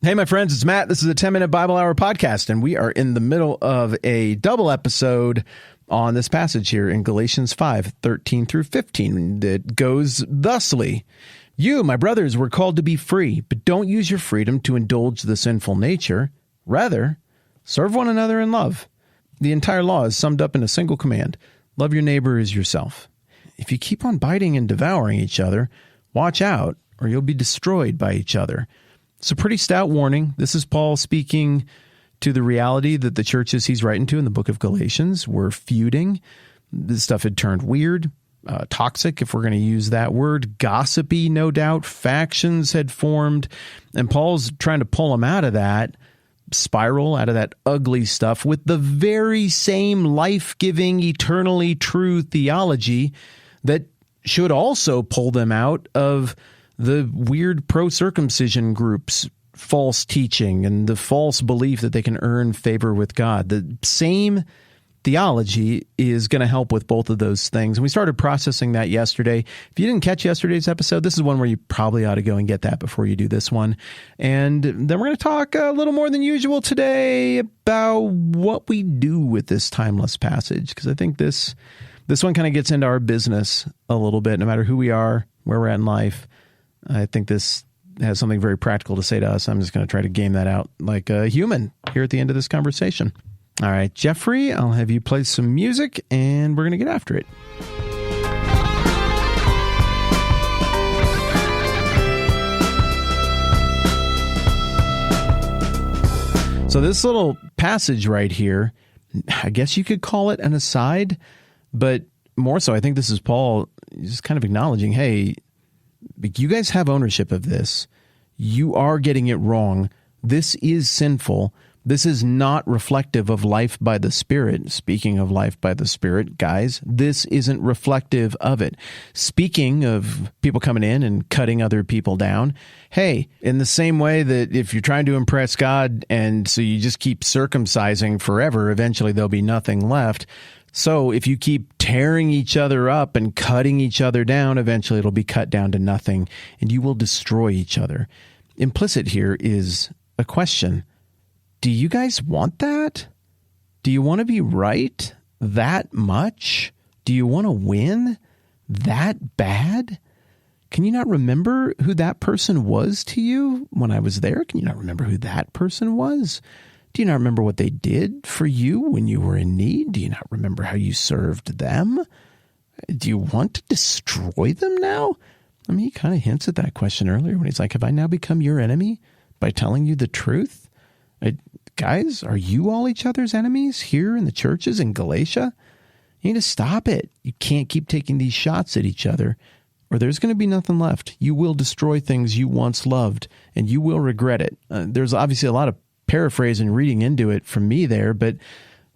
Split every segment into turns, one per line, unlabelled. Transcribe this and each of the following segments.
Hey, my friends, it's Matt. This is a 10-minute Bible Hour podcast, and we are in the middle of a double episode on this passage here in Galatians 5:13 through 15 that goes thusly. You, my brothers, were called to be free, but don't use your freedom to indulge the sinful nature. Rather, serve one another in love. The entire law is summed up in a single command. Love your neighbor as yourself. If you keep on biting and devouring each other, watch out, or you'll be destroyed by each other. It's a pretty stout warning. This is Paul speaking to the reality that the churches he's writing to in the book of Galatians were feuding. This stuff had turned weird, toxic, if we're going to use that word, gossipy, no doubt. Factions had formed, and Paul's trying to pull them out of that spiral, out of that ugly stuff, with the very same life-giving, eternally true theology that should also pull them out of the weird pro-circumcision groups' false teaching and the false belief that they can earn favor with God. The same theology is going to help with both of those things. And we started processing that yesterday. If you didn't catch yesterday's episode, this is one where you probably ought to go and get that before you do this one. And then we're going to talk a little more than usual today about what we do with this timeless passage, because I think this one kind of gets into our business a little bit, no matter who we are, where we're at in life. I think this has something very practical to say to us. I'm just going to try to game that out like a human here at the end of this conversation. All right, Jeffrey, I'll have you play some music, and we're going to get after it. So this little passage right here, I guess you could call it an aside, but more so, I think this is Paul just kind of acknowledging, hey, you guys have ownership of this. You are getting it wrong. This is sinful. This is not reflective of life by the Spirit. Speaking of life by the Spirit, guys, this isn't reflective of it. Speaking of people coming in and cutting other people down, hey, in the same way that if you're trying to impress God and so you just keep circumcising forever, eventually there'll be nothing left. So if you keep tearing each other up and cutting each other down, eventually it'll be cut down to nothing, and you will destroy each other. Implicit here is a question. Do you guys want that? Do you want to be right that much? Do you want to win that bad? Can you not remember who that person was to you when I was there? Can you not remember who that person was? Do you not remember what they did for you when you were in need? Do you not remember how you served them? Do you want to destroy them now? I mean, he kind of hints at that question earlier when he's like, have I now become your enemy by telling you the truth? Guys, are you all each other's enemies here in the churches in Galatia? You need to stop it. You can't keep taking these shots at each other, or there's going to be nothing left. You will destroy things you once loved, and you will regret it. There's obviously a lot of paraphrasing, reading into it from me there, but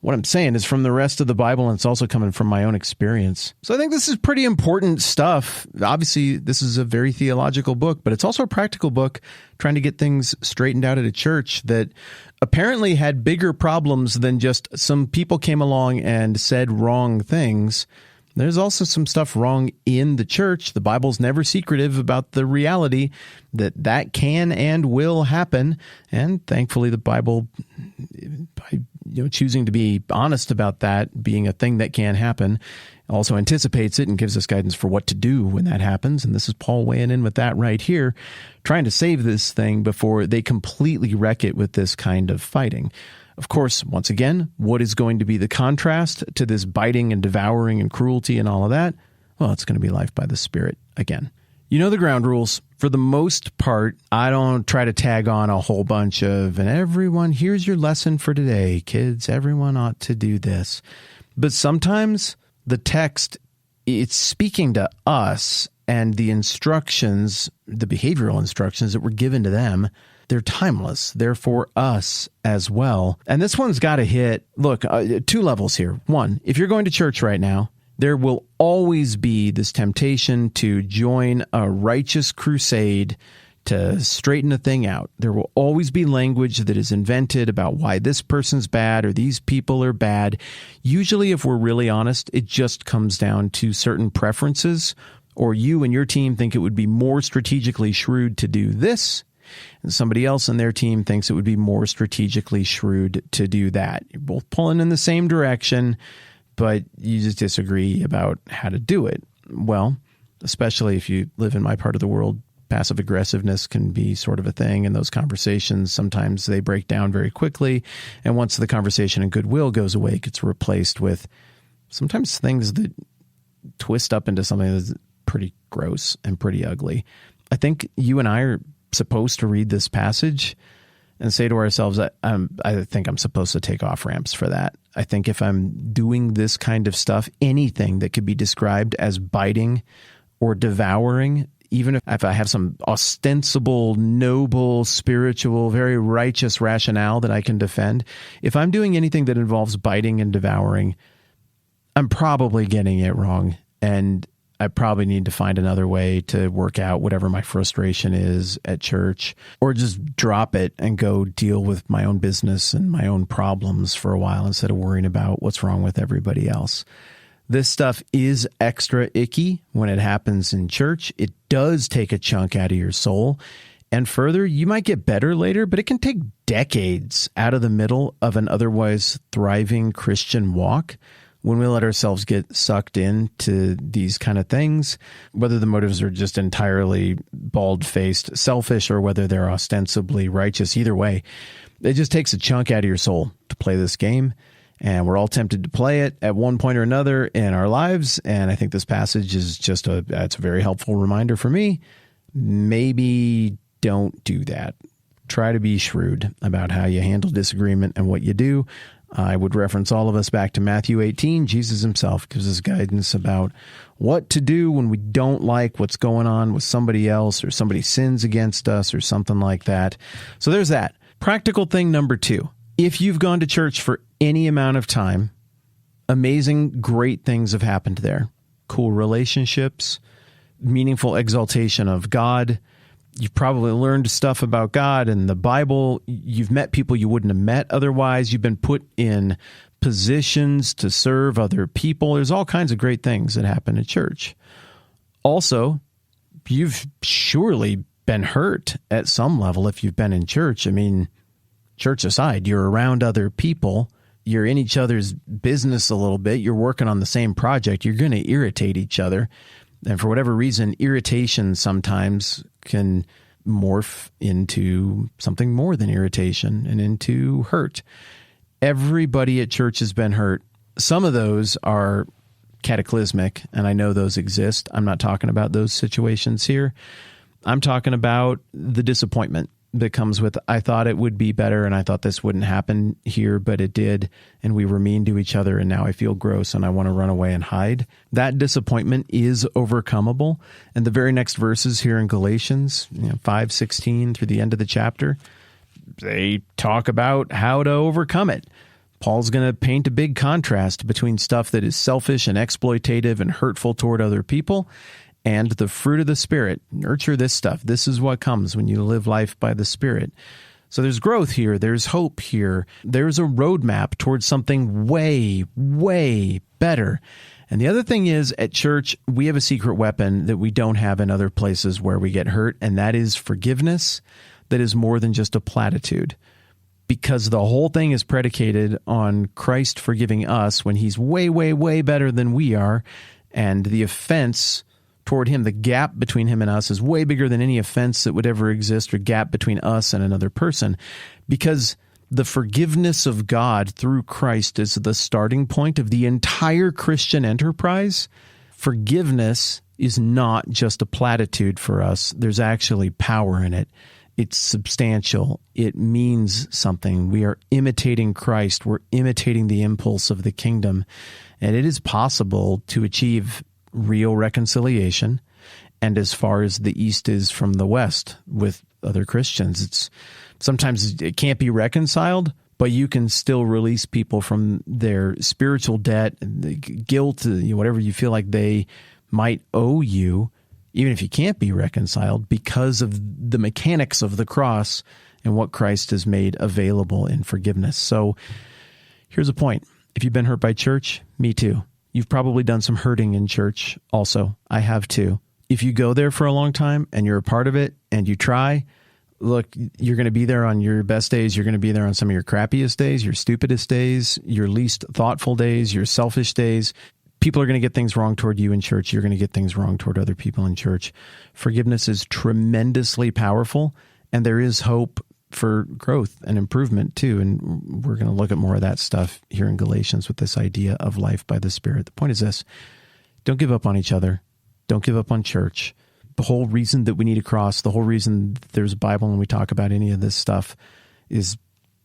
what I'm saying is from the rest of the Bible, and it's also coming from my own experience. So I think this is pretty important stuff. Obviously, this is a very theological book, but it's also a practical book trying to get things straightened out at a church that apparently had bigger problems than just some people came along and said wrong things. There's also some stuff wrong in the church. The Bible's never secretive about the reality that can and will happen. And thankfully, the Bible, by choosing to be honest about that being a thing that can happen, also anticipates it and gives us guidance for what to do when that happens. And this is Paul weighing in with that right here, trying to save this thing before they completely wreck it with this kind of fighting. Of course, once again, what is going to be the contrast to this biting and devouring and cruelty and all of that? Well, it's going to be life by the Spirit again. You know the ground rules. For the most part, I don't try to tag on a whole bunch of, and everyone, here's your lesson for today, kids. Everyone ought to do this. But sometimes the text, it's speaking to us, and the instructions, the behavioral instructions that were given to them, they're timeless. They're for us as well. And this one's got to hit, look, two levels here. One, if you're going to church right now, there will always be this temptation to join a righteous crusade to straighten a thing out. There will always be language that is invented about why this person's bad or these people are bad. Usually, if we're really honest, it just comes down to certain preferences, or you and your team think it would be more strategically shrewd to do this, and somebody else in their team thinks it would be more strategically shrewd to do that. You're both pulling in the same direction, but you just disagree about how to do it. Well, especially if you live in my part of the world, passive aggressiveness can be sort of a thing, and those conversations, sometimes they break down very quickly. And once the conversation and goodwill goes away, it gets replaced with sometimes things that twist up into something that's pretty gross and pretty ugly. I think you and I are supposed to read this passage and say to ourselves, I think I'm supposed to take off ramps for that. I think if I'm doing this kind of stuff, anything that could be described as biting or devouring, even if I have some ostensible, noble, spiritual, very righteous rationale that I can defend, if I'm doing anything that involves biting and devouring, I'm probably getting it wrong. And I probably need to find another way to work out whatever my frustration is at church, or just drop it and go deal with my own business and my own problems for a while instead of worrying about what's wrong with everybody else. This stuff is extra icky when it happens in church. It does take a chunk out of your soul. And further, you might get better later, but it can take decades out of the middle of an otherwise thriving Christian walk when we let ourselves get sucked into these kind of things, whether the motives are just entirely bald-faced selfish or whether they're ostensibly righteous. Either way, it just takes a chunk out of your soul to play this game. And we're all tempted to play it at one point or another in our lives. And I think this passage is just it's a very helpful reminder for me. Maybe don't do that. Try to be shrewd about how you handle disagreement and what you do. I would reference all of us back to Matthew 18. Jesus himself gives us guidance about what to do when we don't like what's going on with somebody else, or somebody sins against us or something like that. So there's that. Practical thing number 2. If you've gone to church for any amount of time, amazing, great things have happened there. Cool relationships, meaningful exaltation of God. You've probably learned stuff about God and the Bible. You've met people you wouldn't have met otherwise. You've been put in positions to serve other people. There's all kinds of great things that happen at church. Also, you've surely been hurt at some level if you've been in church. I mean, church aside, you're around other people. You're in each other's business a little bit. You're working on the same project. You're going to irritate each other. And for whatever reason, irritation sometimes can morph into something more than irritation and into hurt. Everybody at church has been hurt. Some of those are cataclysmic, and I know those exist. I'm not talking about those situations here. I'm talking about the disappointment that comes with, I thought it would be better and I thought this wouldn't happen here, but it did. And we were mean to each other and now I feel gross and I want to run away and hide. That disappointment is overcomable. And the very next verses here in Galatians 5:16 through the end of the chapter, they talk about how to overcome it. Paul's going to paint a big contrast between stuff that is selfish and exploitative and hurtful toward other people and the fruit of the Spirit. Nurture this stuff. This is what comes when you live life by the Spirit. So there's growth here. There's hope here. There's a roadmap towards something way, way better. And the other thing is, at church, we have a secret weapon that we don't have in other places where we get hurt, and that is forgiveness that is more than just a platitude. Because the whole thing is predicated on Christ forgiving us when he's way, way, way better than we are, and the offense toward him, the gap between him and us, is way bigger than any offense that would ever exist or gap between us and another person, because the forgiveness of God through Christ is the starting point of the entire Christian enterprise. Forgiveness is not just a platitude for us. There's actually power in it. It's substantial. It means something. We are imitating Christ. We're imitating the impulse of the kingdom. And it is possible to achieve real reconciliation, and as far as the East is from the West with other Christians. Sometimes it can't be reconciled, but you can still release people from their spiritual debt, the guilt, whatever you feel like they might owe you, even if you can't be reconciled, because of the mechanics of the cross and what Christ has made available in forgiveness. So here's a point. If you've been hurt by church, me too. You've probably done some hurting in church also. I have too. If you go there for a long time and you're a part of it and you try, Look, you're going to be there on your best days. You're going to be there on some of your crappiest days, your stupidest days, your least thoughtful days, your selfish days. People are going to get things wrong toward you in church. You're going to get things wrong toward other people in church. Forgiveness is tremendously powerful, and there is hope for growth and improvement too. And we're going to look at more of that stuff here in Galatians with this idea of life by the Spirit. The point is this: don't give up on each other. Don't give up on church. The whole reason that we need a cross, the whole reason there's a Bible when we talk about any of this stuff is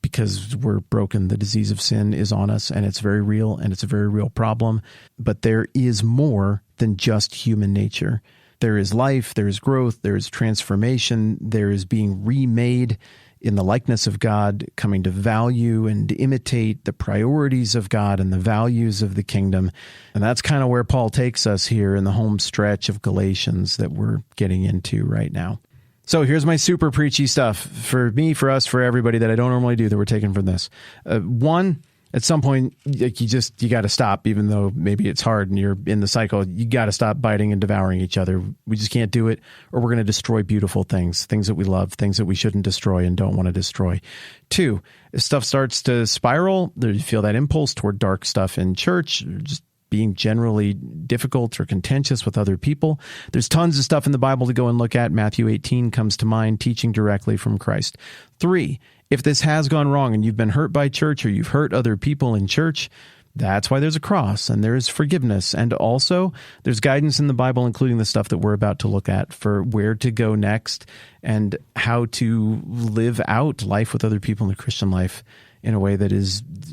because we're broken. The disease of sin is on us, and it's very real, and it's a very real problem. But there is more than just human nature. There is life, there is growth, there is transformation, there is being remade in the likeness of God, coming to value and imitate the priorities of God and the values of the kingdom. And that's kind of where Paul takes us here in the home stretch of Galatians that we're getting into right now. So here's my super preachy stuff for me, for us, for everybody that I don't normally do that we're taking from this. One, at some point, you got to stop, even though maybe it's hard and you're in the cycle. You got to stop biting and devouring each other. We just can't do it, or we're going to destroy beautiful things that we love, things that we shouldn't destroy and don't want to destroy. Two, if stuff starts to spiral, you feel that impulse toward dark stuff in church, just being generally difficult or contentious with other people. There's tons of stuff in the Bible to go and look at. Matthew 18 comes to mind, teaching directly from Christ. Three, if this has gone wrong and you've been hurt by church or you've hurt other people in church, that's why there's a cross and there's forgiveness. And also there's guidance in the Bible, including the stuff that we're about to look at, for where to go next and how to live out life with other people in the Christian life in a way that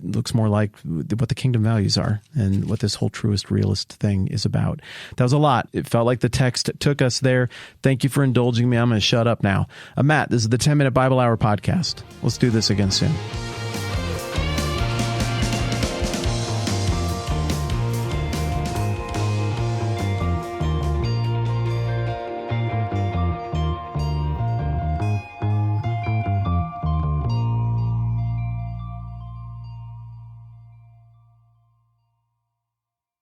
looks more like what the kingdom values are and what this whole truest realist thing is about. That was a lot. It felt like the text took us there. Thank you for indulging me. I'm going to shut up now. I'm Matt. This is the 10-Minute Bible Hour podcast. Let's do this again soon.